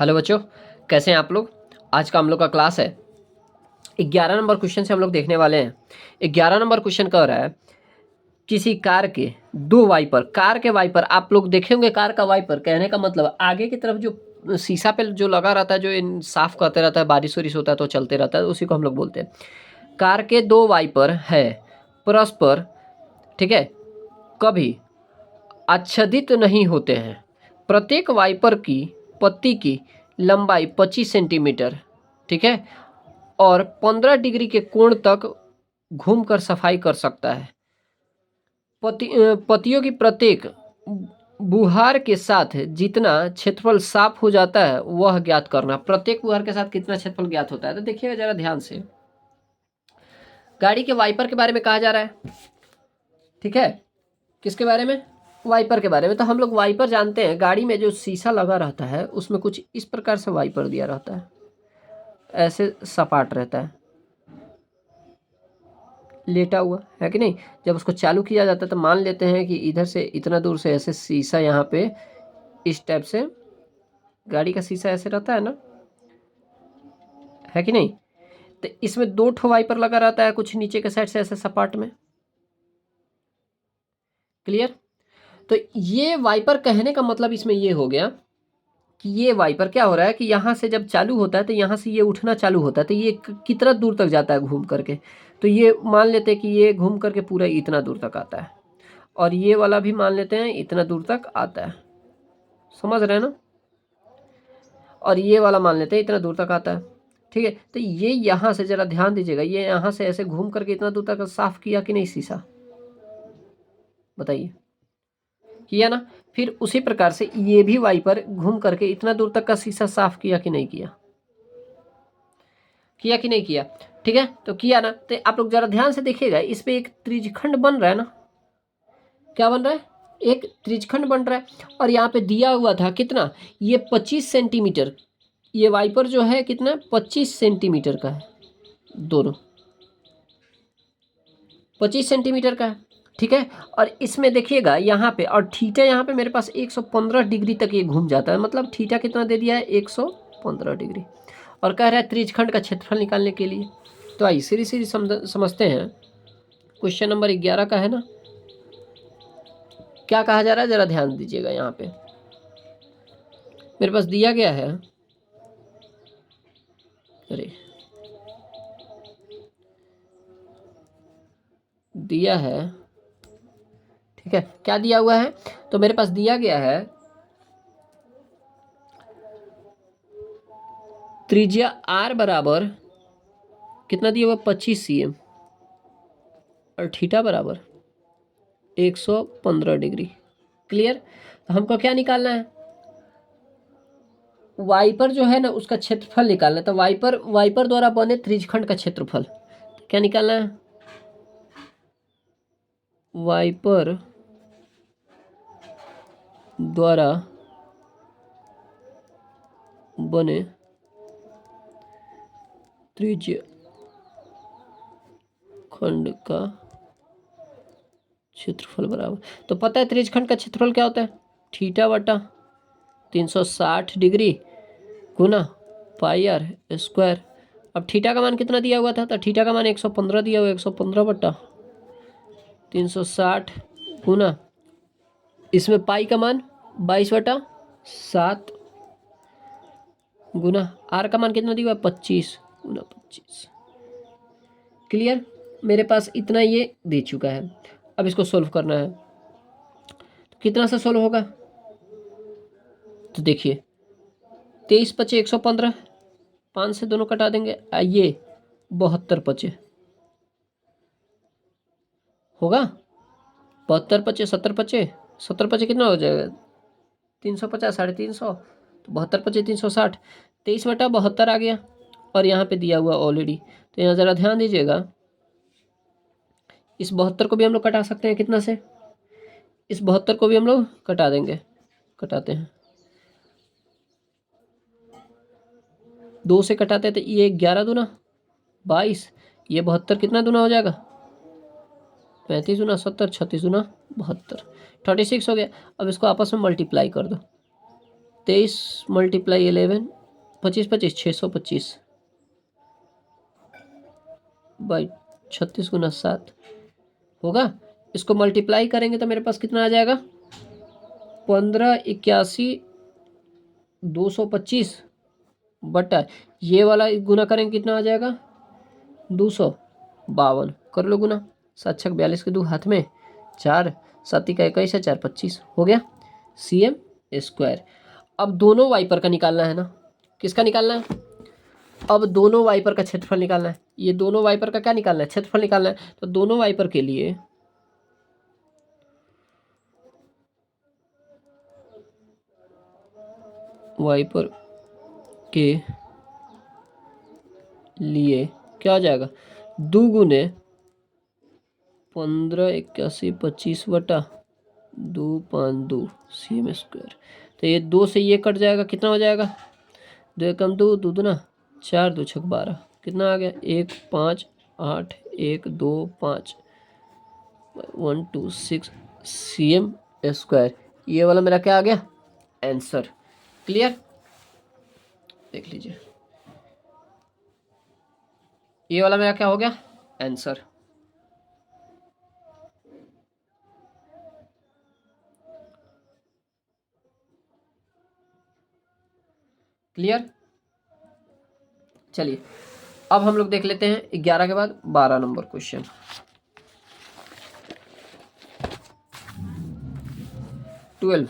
Hello बच्चों, कैसे हैं आप लोग। आज का हम लोग का क्लास है 11 नंबर क्वेश्चन से हम लोग देखने वाले हैं। 11 नंबर क्वेश्चन कह रहा है किसी कार के दो वाइपर, कार के वाइपर आप लोग देखे होंगे। कार का वाइपर कहने का मतलब आगे की तरफ जो शीशा पे जो लगा रहता है, जो इन साफ करते रहता है, बारिश वारिश होता है तो चलते रहता है, उसी को हम लोग बोलते हैं। कार के दो वाइपर है परस्पर, ठीक है, कभी आच्छादित नहीं होते हैं। प्रत्येक वाइपर की पत्ती की लंबाई 25 सेंटीमीटर, ठीक है, और 15 डिग्री के कोण तक घूमकर सफाई कर सकता है। पत्तियों की प्रत्येक बुहार के साथ जितना क्षेत्रफल साफ हो जाता है वह ज्ञात करना। प्रत्येक बुहार के साथ कितना क्षेत्रफल ज्ञात होता है, तो देखिएगा जरा ध्यान से। गाड़ी के वाइपर के बारे में कहा जा रहा है, ठीक है। किसके बारे में? वाइपर के बारे में। तो हम लोग वाइपर जानते हैं, गाड़ी में जो शीशा लगा रहता है उसमें कुछ इस प्रकार से वाइपर दिया रहता है, ऐसे सपाट रहता है, लेटा हुआ है कि नहीं। जब उसको चालू किया जाता है तो मान लेते हैं कि इधर से इतना दूर से ऐसे शीशा यहाँ पे इस टाइप से गाड़ी का शीशा ऐसे रहता है ना, है कि नहीं। तो इसमें दो ठो वाइपर लगा रहता है, कुछ नीचे के साइड से ऐसे सपाट में। क्लियर। तो ये वाइपर कहने का मतलब इसमें ये हो गया कि ये वाइपर क्या हो रहा है कि यहाँ से जब चालू होता है तो यहाँ से ये उठना चालू होता है, तो ये कितना दूर तक जाता है घूम करके। तो ये मान लेते हैं कि ये घूम करके पूरा इतना दूर तक आता है, और ये वाला भी मान लेते हैं इतना दूर तक आता है, समझ रहे हैं ना। और ये वाला मान लेते हैं इतना दूर तक आता है, ठीक है। तो ये यहाँ से जरा ध्यान दीजिएगा, ये यहाँ से ऐसे घूम करके इतना दूर तक साफ किया कि नहीं शीशा, बताइए, किया ना। फिर उसी प्रकार से ये भी वाइपर घूम करके इतना दूर तक का शीशा साफ किया कि नहीं किया, किया कि नहीं किया, ठीक है। तो किया ना। तो आप लोग जरा ध्यान से देखिएगा, इस पे एक त्रिज्यखंड बन रहा है ना। क्या बन रहा है? एक त्रिज्यखंड बन रहा है। और यहाँ पे दिया हुआ था कितना, ये 25 सेंटीमीटर। ये वाइपर जो है कितना, 25 सेंटीमीटर का है, दोनों 25 सेंटीमीटर का है, ठीक है। और इसमें देखिएगा यहाँ पे, और थीटा यहाँ पे मेरे पास 115 डिग्री तक ये घूम जाता है, मतलब थीटा कितना दे दिया है, 115 डिग्री। और कह रहा है त्रिज्यखंड का क्षेत्रफल निकालने के लिए। तो आइए सीधी सीधी समझते हैं। क्वेश्चन नंबर 11 का है ना, क्या कहा जा रहा है, जरा ध्यान दीजिएगा। यहाँ पे मेरे पास दिया गया है, अरे दिया है, ठीक है, क्या दिया हुआ है। तो मेरे पास दिया गया है त्रिज्या आर बराबर कितना दिया हुआ, 25 cm, और थीटा बराबर 115 डिग्री। क्लियर। तो हमको क्या निकालना है, वाइपर जो है ना उसका क्षेत्रफल निकालना है। तो वाइपर द्वारा बने त्रिज्यखंड का क्षेत्रफल, तो क्या निकालना है, वाइपर द्वारा बने त्रिज्यखंड का क्षेत्रफल बराबर, तो पता है त्रिज्यखंड का क्षेत्रफल क्या होता है, थीटा बटा 360 डिग्री गुना पाई आर स्क्वायर। अब थीटा का मान कितना दिया हुआ था, तो थीटा का मान 115 दिया हुआ, 115 बटा 360 गुना, इसमें पाई का मान 22 बटा 7 गुना आर का मान कितना दिया हुआ, 25 गुना 25। क्लियर। मेरे पास इतना ये दे चुका है, अब इसको सोल्व करना है। तो कितना से सोल्व होगा, तो देखिए 23 पचे 115, 5 से दोनों कटा देंगे, आइए 72 पचे होगा, 72 पचे 70 पचे, 70 पचे कितना हो जाएगा, 350, 350, तो 72 पचे 360, 23 बटा 72 आ गया। और यहाँ पे दिया हुआ ऑलरेडी, तो यहाँ ज़रा ध्यान दीजिएगा, इस 72 को भी हम लोग कटा सकते हैं कितना से, इस 72 को भी हम लोग कटा देंगे, कटाते हैं 2 से कटाते हैं, तो ये 11 दूना 22, ये 72 कितना दूना हो जाएगा, 35 दूना 70, 36 दूना 72, 36 हो गया। अब इसको आपस में मल्टीप्लाई कर दो, 23 मल्टीप्लाई 11, 25 25 625 बाई 36 गुना 7 होगा। इसको मल्टीप्लाई करेंगे तो मेरे पास कितना आ जाएगा, 15 81 225 बटा ये वाला गुना करेंगे कितना आ जाएगा, 252। कर लो गुना, 7 छक 42 के 2 हाथ में 4, 7 का 21 है 4 25 हो गया cm स्क्वायर। अब दोनों वाइपर का निकालना है ना, किसका निकालना है, अब दोनों वाइपर का क्षेत्रफल निकालना है। ये दोनों वाइपर का क्या निकालना है, क्षेत्रफल निकालना है। तो दोनों वाइपर के लिए क्या हो जाएगा, 2 गुने 15 81 25 बटा 252 cm स्क्वायर। तो ये 2 से ये कट जाएगा, कितना हो जाएगा, 2 एकम 2, 2 दूना 4, 2 छक 12, कितना आ गया 1 5 8 1 2 5 1 2 6 cm स्क्वायर। ये वाला मेरा क्या आ गया, आंसर। क्लियर, देख लीजिए ये वाला मेरा क्या हो गया, आंसर। क्लियर, चलिए अब हम लोग देख लेते हैं 11 के बाद 12 number question. Twelve,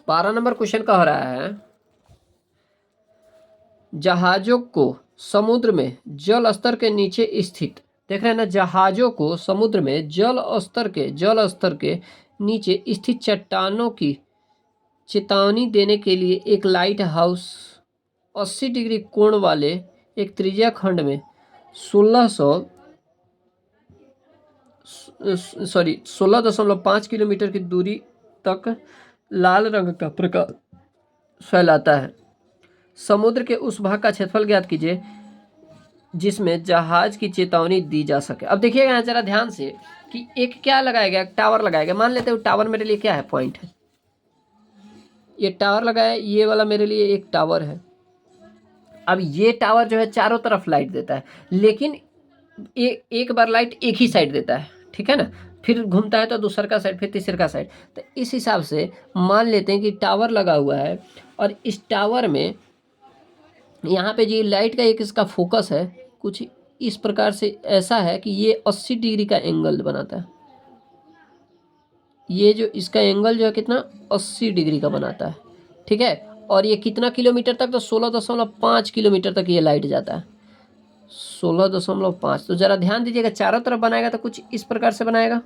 12 number question कह रहा है, जहाजों को समुद्र में जल स्तर के नीचे स्थित, देख रहे हैं ना, जहाजों को समुद्र में जल स्तर के नीचे स्थित चट्टानों की चेतावनी देने के लिए एक लाइट हाउस 80 डिग्री कोण वाले एक त्रिज्या खंड में 16.5 किलोमीटर की दूरी तक लाल रंग का प्रकाश फैलाता है। समुद्र के उस भाग का क्षेत्रफल ज्ञात कीजिए जिसमें जहाज की चेतावनी दी जा सके। अब देखिएगा यहाँ जरा ध्यान से कि एक क्या लगाया गया, टावर लगाया गया। मान लेते हैं टावर मेरे लिए क्या है, पॉइंट है, ये टावर लगाया, ये वाला मेरे लिए एक टावर है। अब ये टावर जो है चारों तरफ लाइट देता है, लेकिन एक बार लाइट एक ही साइड देता है, ठीक है ना, फिर घूमता है तो दूसरा का साइड, फिर तीसरे का साइड। तो इस हिसाब से मान लेते हैं कि टावर लगा हुआ है और इस टावर में यहाँ पे जो लाइट का एक इसका फोकस है कुछ इस प्रकार से ऐसा है कि ये 80 डिग्री का एंगल बनाता है। ये जो इसका एंगल जो है कितना, 80 डिग्री का बनाता है, ठीक है। और ये कितना किलोमीटर तक, तो 16.5 किलोमीटर तक ये लाइट जाता है, 16.5। तो जरा ध्यान दीजिएगा, चारों तरफ बनाएगा तो कुछ इस प्रकार से बनाएगा।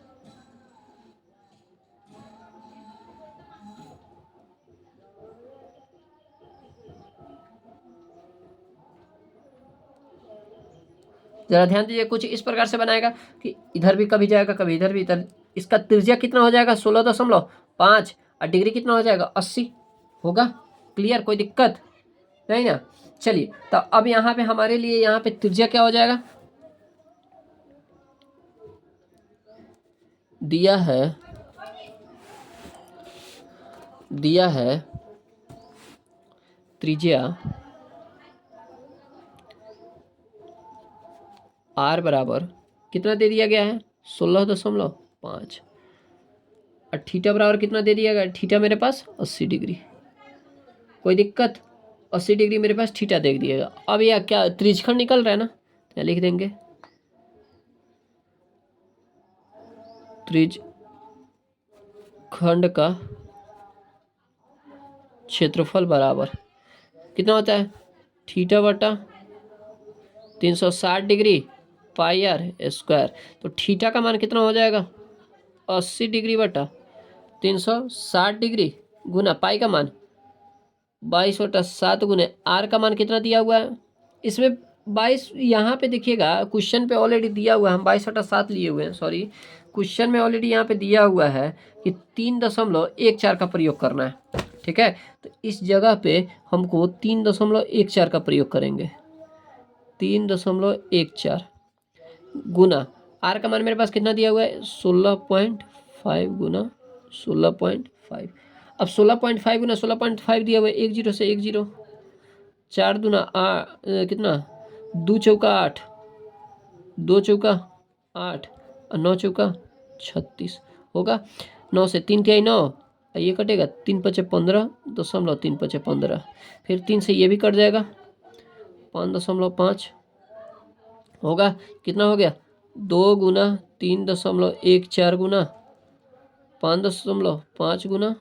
जरा ध्यान दीजिए, कुछ इस प्रकार से बनाएगा कि इधर भी कभी जाएगा, कभी इधर भी, इधर। इसका त्रिज्या कितना हो जाएगा, 16.5 और डिग्री कितना हो जाएगा, 80 होगा। क्लियर, कोई दिक्कत नहीं ना। चलिए तो अब यहाँ पे हमारे लिए यहाँ पे त्रिज्या क्या हो जाएगा, दिया है त्रिज्या r बराबर कितना दे दिया गया है, 16.5 और थीटा बराबर कितना दे दिया गया, थीटा मेरे पास 80 डिग्री। कोई दिक्कत, 80 डिग्री मेरे पास थीटा देख दिएगा। अब यह क्या त्रिज्यखंड निकल रहा है ना, तो लिख देंगे त्रिज्यखंड का क्षेत्रफल बराबर कितना होता है, थीटा बटा 360 डिग्री पाई आर स्क्वायर। तो थीटा का मान कितना हो जाएगा, 80 डिग्री बटा 360 डिग्री गुना पाई का मान 22/7 गुने आर का मान कितना दिया हुआ है, इसमें 22 यहाँ पे देखिएगा क्वेश्चन पे ऑलरेडी दिया हुआ है, हम 22/7 लिए हुए हैं, सॉरी क्वेश्चन में ऑलरेडी यहाँ पे दिया हुआ है कि 3.14 का प्रयोग करना है, ठीक है। तो इस जगह पे हमको 3.14 का प्रयोग करेंगे, 3.14 गुना आर का मान मेरे पास कितना दिया हुआ है, 16.5 5 गुना 16.5। अब 16.5 गुना 16.5 दिया हुआ है, 1 जीरो से 1 जीरो, 4 दूना कितना, 2 चौका 8, 2 चौका 8 और 9 चौका 36 होगा। 9 से 3 तिहाई 9, ये कटेगा, 3 पचे 15, 3 पचे 15, फिर 3 से ये भी कट जाएगा, 5.5 होगा। कितना हो गया, 2 गुना 3.14 गुना 5.5 गुना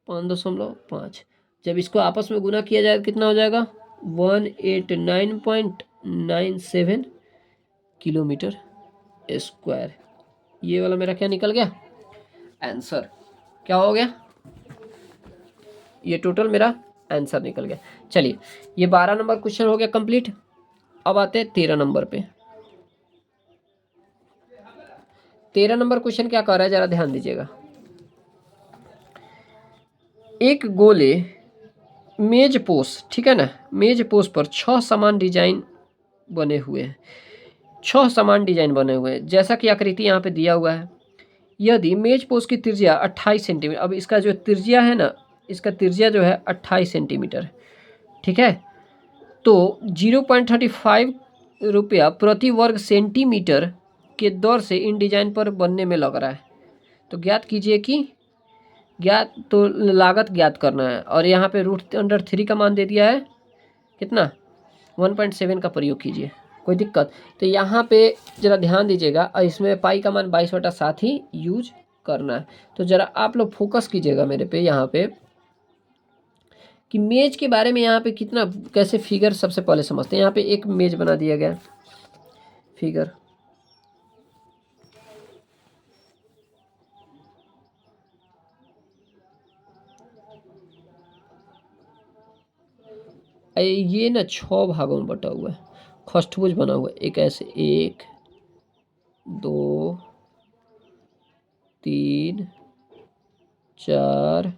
5.5। जब इसको आपस में गुना किया जाए कितना हो जाएगा, 189.97 किलोमीटर स्क्वायर। ये वाला मेरा क्या निकल गया आंसर, क्या हो गया, ये टोटल मेरा आंसर निकल गया। चलिए ये 12 नंबर क्वेश्चन हो गया कंप्लीट। अब आते हैं 13 नंबर पे। 13 नंबर क्वेश्चन क्या कह रहा है, जरा ध्यान दीजिएगा। एक गोले मेज पोस्ट, ठीक है ना, मेज पोस्ट पर 6 समान डिजाइन बने हुए हैं, 6 समान डिजाइन बने हुए हैं, जैसा कि आकृति यहाँ पे दिया हुआ है। यदि मेज पोस्ट की त्रिज्या 28 सेंटीमीटर, अब इसका जो त्रिज्या है ना, इसका त्रिज्या जो है 28 सेंटीमीटर, ठीक है, तो 0.35 रुपया प्रति वर्ग सेंटीमीटर के दर से इन डिजाइन पर बनने में लग रहा है। तो ज्ञात कीजिए कि, ज्ञात तो लागत ज्ञात करना है, और यहाँ पे √3 का मान दे दिया है, कितना, 1.7 का प्रयोग कीजिए, कोई दिक्कत। तो यहाँ पे जरा ध्यान दीजिएगा, और इसमें पाई का मान 22/7 ही यूज करना है। तो जरा आप लोग फोकस कीजिएगा मेरे पे यहाँ पे, कि मेज के बारे में यहाँ पे कितना, कैसे फिगर सबसे पहले समझते हैं। यहाँ पे एक मेज बना दिया गया फिगर, ये ना 6 भागों में बटा हुआ है, खष्टभुज बना हुआ है, एक ऐसे 1 2 3 4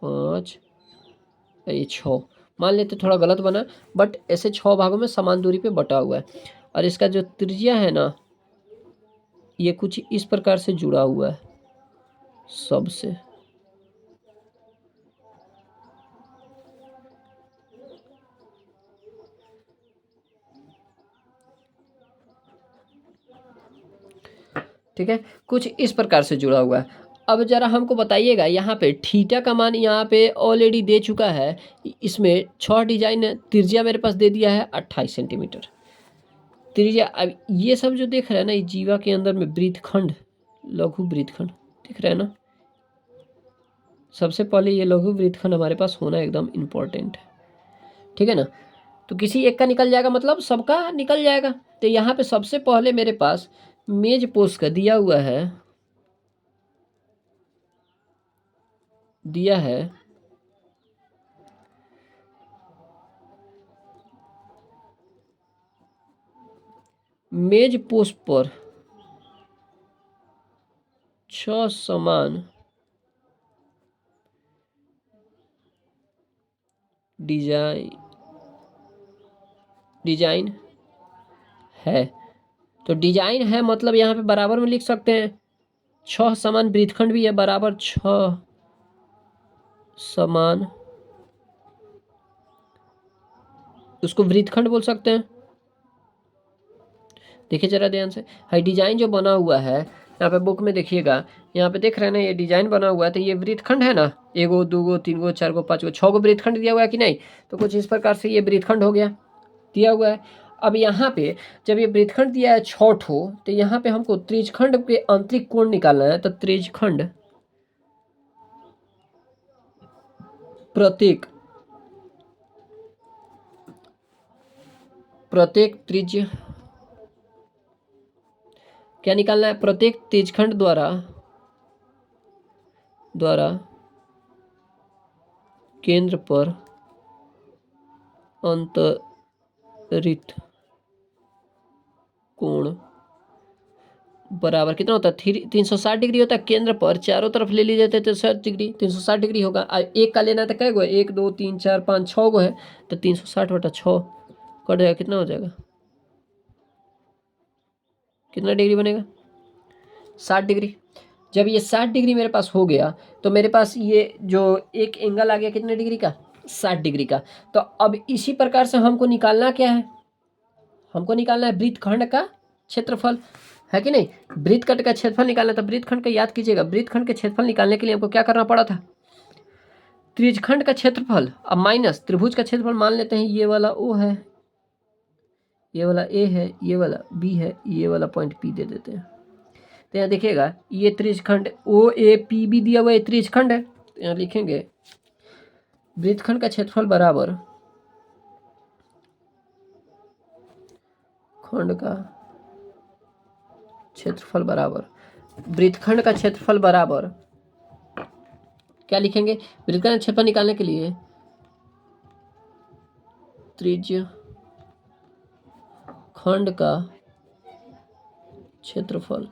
5, ये 6 मान लेते, थोड़ा गलत बना, बट ऐसे 6 भागों में समान दूरी पे बटा हुआ है। और इसका जो त्रिज्या है ना, ये कुछ इस प्रकार से जुड़ा हुआ है सबसे, ठीक है, कुछ इस प्रकार से जुड़ा हुआ है। अब जरा हमको बताइएगा, यहाँ पे थीटा का मान यहाँ पे ऑलरेडी दे चुका है, इसमें 6 डिजाइन, त्रिज्या मेरे पास दे दिया है 28 सेंटीमीटर त्रिज्या। अब ये सब जो देख रहे हैं ना, ये जीवा के अंदर में वृत्तखंड, लघु वृत्तखंड दिख रहा है ना, सबसे पहले ये लघु वृत्तखंड हमारे पास होना एकदम इम्पोर्टेंट है, ठीक है ना। तो किसी एक का निकल जाएगा, मतलब सबका निकल जाएगा। तो यहाँ पे सबसे पहले मेरे पास मेज पोस्ट का दिया हुआ है, दिया है मेज पोस्ट पर 6 समान डिजाइन है। तो डिजाइन है मतलब यहाँ पे बराबर में लिख सकते हैं, 6 समान वृत्तखंड भी है, बराबर 6 समान, उसको वृत्तखंड बोल सकते हैं। देखिए जरा ध्यान से, हाई डिजाइन जो बना हुआ है यहाँ पे बुक में देखिएगा, यहाँ पे देख रहे हैं ना, ये डिजाइन बना हुआ है, तो ये वृत्तखंड है ना, 1 2 3 4 5 6 वृत्तखंड दिया हुआ है कि नहीं। तो कुछ इस प्रकार से ये वृत्तखंड हो गया, दिया हुआ है। अब यहाँ पे जब ये वृत्तखंड दिया है 6 ठो, तो यहाँ पे हमको त्रिज्यखंड के आंतरिक कोण निकालना है। तो त्रिज्यखंड प्रत्येक त्रिज्य क्या निकालना है, प्रत्येक त्रिज्यखंड द्वारा केंद्र पर अंतरित कोण बराबर कितना होता है, 360 डिग्री होता है। केंद्र पर चारों तरफ ले लीजिए तो 360 डिग्री, 360 डिग्री होगा। एक का लेना है तो कै गो है, 1 2 3 4 5 6 गो है, तो 360/6 कट जाएगा, कितना हो जाएगा, कितना डिग्री बनेगा, 60 डिग्री। जब ये 60 डिग्री मेरे पास हो गया तो मेरे पास ये जो एक एंगल आ गया कितने डिग्री का, 60 डिग्री का। तो अब इसी प्रकार से हमको निकालना क्या है, हमको निकालना है वृत्तखंड का क्षेत्रफल, है कि नहीं। वृत्तखंड का क्षेत्रफल निकालना, तो वृत्तखंड का याद कीजिएगा, वृत्तखंड के क्षेत्रफल निकालने के लिए हमको क्या करना पड़ा था, त्रिज्यखंड का क्षेत्रफल अब माइनस त्रिभुज का क्षेत्रफल मान लेते हैं, ये वाला ओ है, ये वाला ए है, ये वाला बी है, ये वाला पॉइंट पी दे देते हैं। तो यहाँ देखिएगा ये त्रिज्यखंड ओ ए पी भी दिया हुआ है, त्रिज्यखंड है। तो यहाँ लिखेंगे वृत्तखंड का क्षेत्रफल बराबर खंड का क्षेत्रफल बराबर वृत्तखंड का क्षेत्रफल बराबर क्या लिखेंगे, वृत्तखंड का क्षेत्रफल निकालने के लिए त्रिज्य खंड का क्षेत्रफल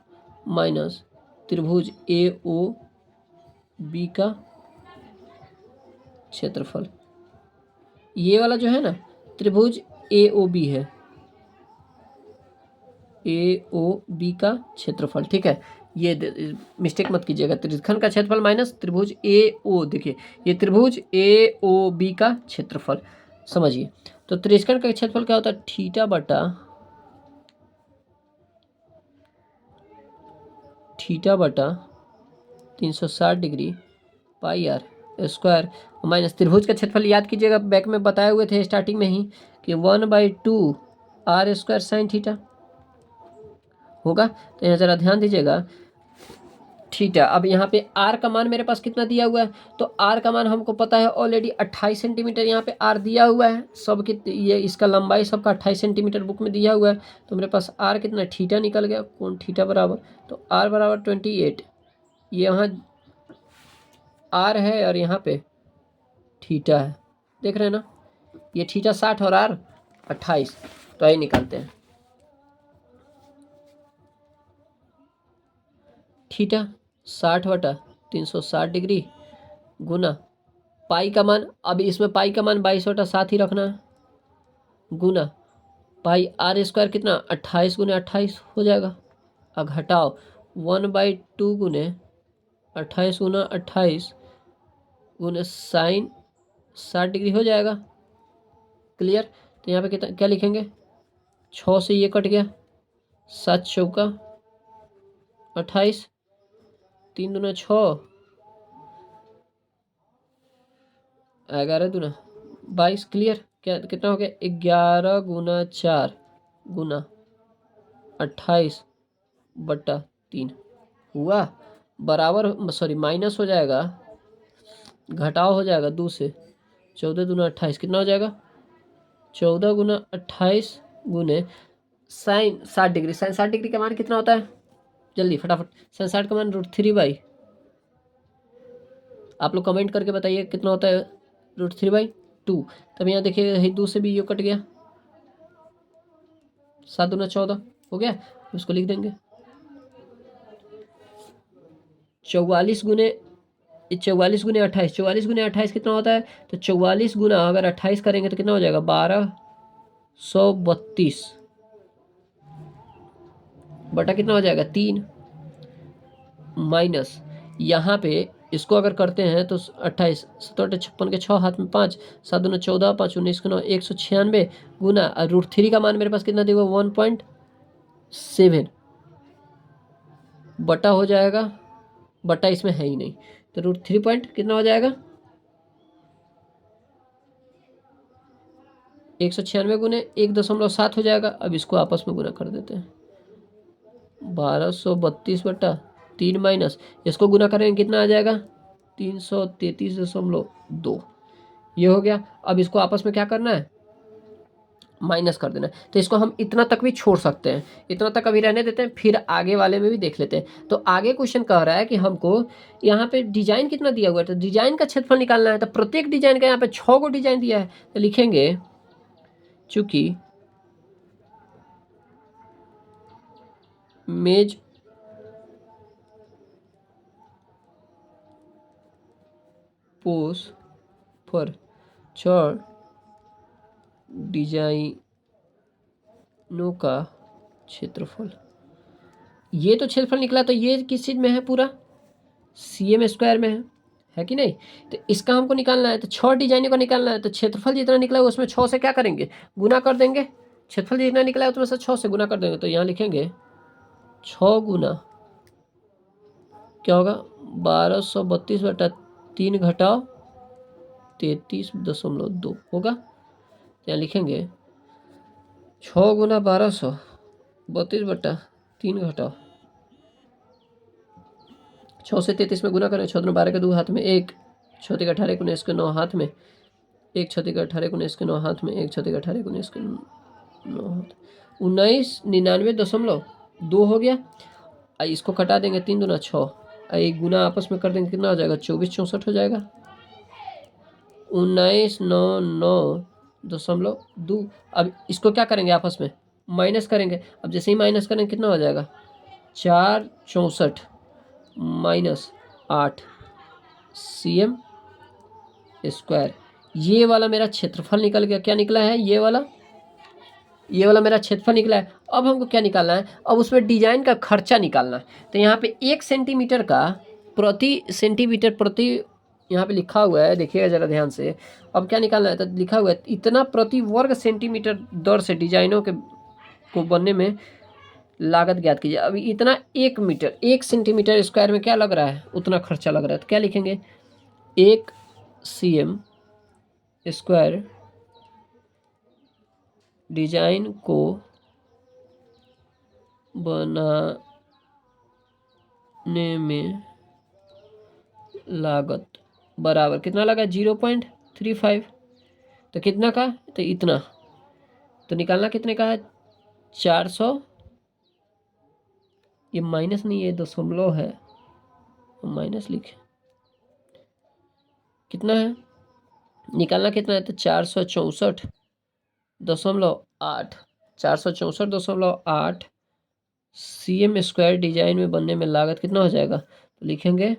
माइनस त्रिभुज ए ओ बी का क्षेत्रफल। ये वाला जो है ना त्रिभुज ए ओ बी है, ए ओ बी का क्षेत्रफल, ठीक है। ये मिस्टेक मत कीजिएगा, त्रिज्यखंड का क्षेत्रफल माइनस त्रिभुज ए ओ, देखिए ये त्रिभुज ए ओ बी का क्षेत्रफल, समझिए। तो त्रिज्यखंड का क्षेत्रफल क्या होता है, थीटा बटा 360 degree pi R square minus त्रिभुज का क्षेत्रफल याद कीजिएगा, बैक में बताए हुए थे स्टार्टिंग में ही कि 1/2 आर स्क्वायर साइन थीटा होगा। तो यहाँ ज़रा ध्यान दीजिएगा, थीटा। अब यहाँ पे आर का मान मेरे पास कितना दिया हुआ है, तो आर का मान हमको पता है ऑलरेडी 28 सेंटीमीटर यहाँ पे आर दिया हुआ है, सब की ये इसका लंबाई सबका 28 सेंटीमीटर बुक में दिया हुआ है। तो मेरे पास आर कितना, थीटा निकल गया, कौन थीटा बराबर, तो आर बराबर 28, ये यहाँ आर है और यहाँ पे थीटा है, देख रहे हैं ना, ये थीटा 60 और आर 28, तो यही निकालते हैं थीटा 60/360 डिग्री गुना पाई का मान, अब इसमें पाई का मान 22/7 ही रखना है, गुना पाई आर स्क्वायर कितना 28 गुने 28 हो जाएगा, अब घटाओ 1/2 गुने 28 गुना 28 गुने साइन 60 डिग्री हो जाएगा, क्लियर। तो यहाँ पे कितना क्या लिखेंगे, 6 से ये कट गया, 7 चौका 28, 3 दूना 6, 11 दूना 22, क्लियर। क्या कितना हो गया, 11 गुना 4 गुना 28/3 हुआ, बराबर सॉरी माइनस हो जाएगा, घटाव हो जाएगा 2 से, 14 दूना 28 कितना हो जाएगा, 14 गुना 28 गुने साइन 60 डिग्री, साइन 60 डिग्री का मान कितना होता है, जल्दी फटाफट, साइन 60 का मान √3/, आप लोग कमेंट करके बताइए कितना होता है, √3/2। तब यहाँ देखिए 2 से भी ये कट गया, 7 दूना 14 हो गया, उसको लिख देंगे 44 गुने 28, 44 गुने 28 कितना होता है, तो 44 गुना अगर 28 करेंगे तो कितना हो जाएगा, 1232 बटा कितना हो जाएगा 3, माइनस यहाँ पे इसको अगर करते हैं तो 28 7 56 के 6 हाथ में 5, 7 दूना 14, 5 19 9 196 गुना √3 का मान मेरे पास कितना देगा 1.7 बटा हो जाएगा, बटा इसमें है ही नहीं, तो √3 पॉइंट कितना हो जाएगा 196 गुने 1.7 हो जाएगा। अब इसको आपस में गुना कर देते हैं, 1232/3 माइनस इसको गुना करेंगे कितना आ जाएगा 333.2, ये हो गया। अब इसको आपस में क्या करना है, माइनस कर देना है। तो इसको हम इतना तक भी छोड़ सकते हैं, इतना तक अभी रहने देते हैं, फिर आगे वाले में भी देख लेते हैं। तो आगे क्वेश्चन कह रहा है कि हमको यहाँ पे डिजाइन कितना दिया हुआ है, तो डिजाइन का क्षेत्रफल निकालना है। तो प्रत्येक डिजाइन का यहाँ पे 6 को डिजाइन दिया है, तो लिखेंगे चूंकि मेज पोज फॉर 6 डिजाइनों का क्षेत्रफल, ये तो क्षेत्रफल निकला, तो ये किस चीज में है पूरा, CM स्क्वायर में है कि नहीं। तो इसका हमको निकालना है, तो 6 डिजाइनों का निकालना है। तो क्षेत्रफल जितना निकला है उसमें 6 से क्या करेंगे, गुना कर देंगे। क्षेत्रफल जितना निकला है उसमें से 6 से गुना कर देंगे। तो यहाँ लिखेंगे 6 गुना क्या होगा, 1232/3 घटाओ 33.2 होगा। यहाँ लिखेंगे 6 गुना 1232/3 घटाओ 6 से 33 में गुना करें। 6 12 के 2 हाथ में 1, 6 3 18 19 के 9 हाथ में 1, 6 3 18 19 के 9 हाथ में 1, 6 3 18 19 के 9 हाथ 1999.2 हो गया। इसको कटा देंगे, 3 दूना 6, एक गुना आपस में कर देंगे, कितना हो जाएगा, 24 64 हो जाएगा। 1999.2। अब इसको क्या करेंगे, आपस में माइनस करेंगे। अब जैसे ही माइनस करेंगे कितना हो जाएगा, 4 64 माइनस 8 CM स्क्वायर। ये वाला मेरा क्षेत्रफल निकल गया। क्या निकला है, ये वाला मेरा क्षेत्रफल निकला है। अब हमको क्या निकालना है, अब उसमें डिजाइन का खर्चा निकालना है। तो यहाँ पे 1 सेंटीमीटर का प्रति सेंटीमीटर प्रति यहाँ पे लिखा हुआ है, देखिएगा जरा ध्यान से। अब क्या निकालना है, तो लिखा हुआ है इतना प्रति वर्ग सेंटीमीटर दर से डिजाइनों के को बनने में लागत ज्ञात कीजिए। अभी इतना 1 मीटर 1 सेंटीमीटर स्क्वायर में क्या लग रहा है, उतना खर्चा लग रहा है। तो क्या लिखेंगे, 1 CM स्क्वायर डिजाइन को बनाने में लागत बराबर कितना लगा, 0.35। तो कितना का, तो इतना। तो निकालना कितने का है, 400, ये माइनस नहीं है, दशमलव है, माइनस लिखे, कितना है, निकालना कितना है, तो 464.8 464.8 CM स्क्वायर डिजाइन में बनने में लागत कितना हो जाएगा। तो लिखेंगे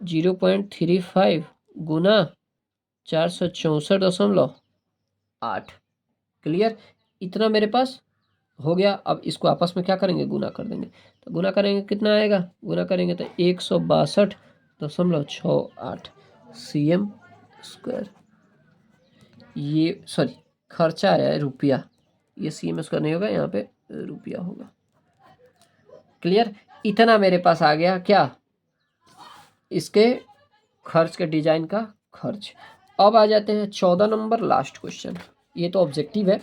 0.35 गुना 464.8। क्लियर, इतना मेरे पास हो गया। अब इसको आपस में क्या करेंगे, गुना कर देंगे। तो गुना करेंगे कितना आएगा, गुना करेंगे तो 162.68 CM स्क्वायर। ये सॉरी खर्चा आया है रुपया, ये CM स्क्वायर नहीं होगा, यहाँ पे रुपया होगा। क्लियर, इतना मेरे पास आ गया क्या, इसके खर्च के डिजाइन का खर्च। अब आ जाते हैं 14 नंबर लास्ट क्वेश्चन। ये तो ऑब्जेक्टिव है,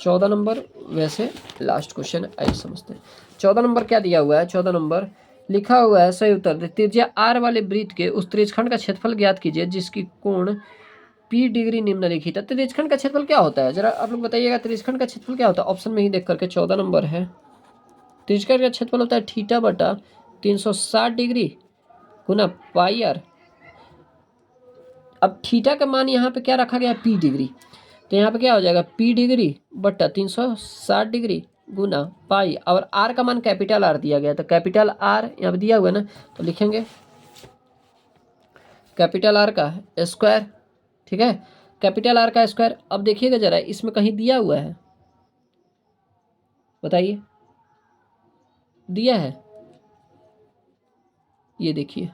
14 नंबर वैसे लास्ट क्वेश्चन है, आइए समझते हैं। 14 नंबर क्या दिया हुआ है, 14 नंबर लिखा हुआ है, सही उत्तर त्रिज्या R वाले वृत्त के उस त्रिज्यखंड का क्षेत्रफल ज्ञात कीजिए जिसकी कोण P डिग्री निम्नलिखित है। त्रिज्यखंड का क्षेत्रफल क्या होता है, जरा आप लोग बताइएगा, त्रिज्यखंड का क्षेत्रफल क्या होता है। ऑप्शन में ही देख करके 14 नंबर है, त्रिज्यखंड का क्षेत्रफल होता है θ/360 डिग्री गुना πr। अब थीटा का मान यहाँ पे क्या रखा गया, P डिग्री। तो यहाँ पे क्या हो जाएगा, P डिग्री बटा 360 डिग्री गुना पाई, और R का मान कैपिटल R दिया गया। तो कैपिटल R यहाँ पे दिया हुआ है ना, तो लिखेंगे कैपिटल R का स्क्वायर। ठीक है, कैपिटल R का स्क्वायर। अब देखिएगा जरा, इसमें कहीं दिया हुआ है, बताइए, दिया है, ये देखिए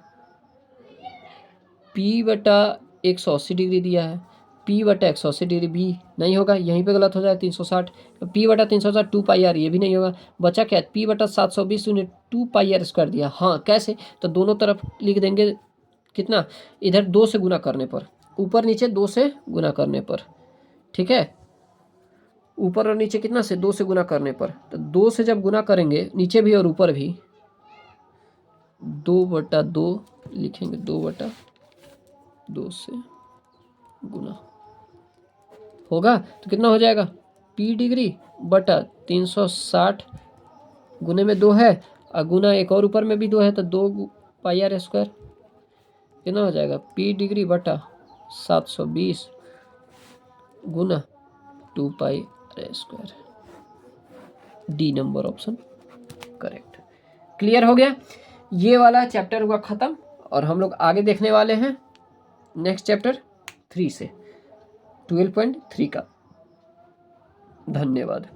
P बटा 180 डिग्री दिया है, P बटा 180 डिग्री भी नहीं होगा, यहीं पे गलत हो जाए 360। P बटा 360 2πr, ये भी नहीं होगा। बचा क्या, P बटा 720 ने 2πr स्क्वायर दिया। हाँ कैसे, तो दोनों तरफ लिख देंगे कितना, इधर 2 से गुना करने पर, ऊपर नीचे 2 से गुना करने पर। ठीक है, ऊपर और नीचे कितना से, 2 से गुना करने पर। तो 2 से जब गुना करेंगे नीचे भी और ऊपर भी, 2/2 लिखेंगे, 2/2 से गुना होगा तो कितना हो जाएगा, P डिग्री बटा 360 गुने में 2 है, और गुना एक और ऊपर में भी 2 है, तो 2πr स्क्वायर कितना हो जाएगा, P डिग्री बटा 720 गुना 2πr square. D number option correct. Clear हो गया, ये वाला चैप्टर हुआ खत्म, और हम लोग आगे देखने वाले हैं नेक्स्ट चैप्टर 3 से 12.3 का। धन्यवाद।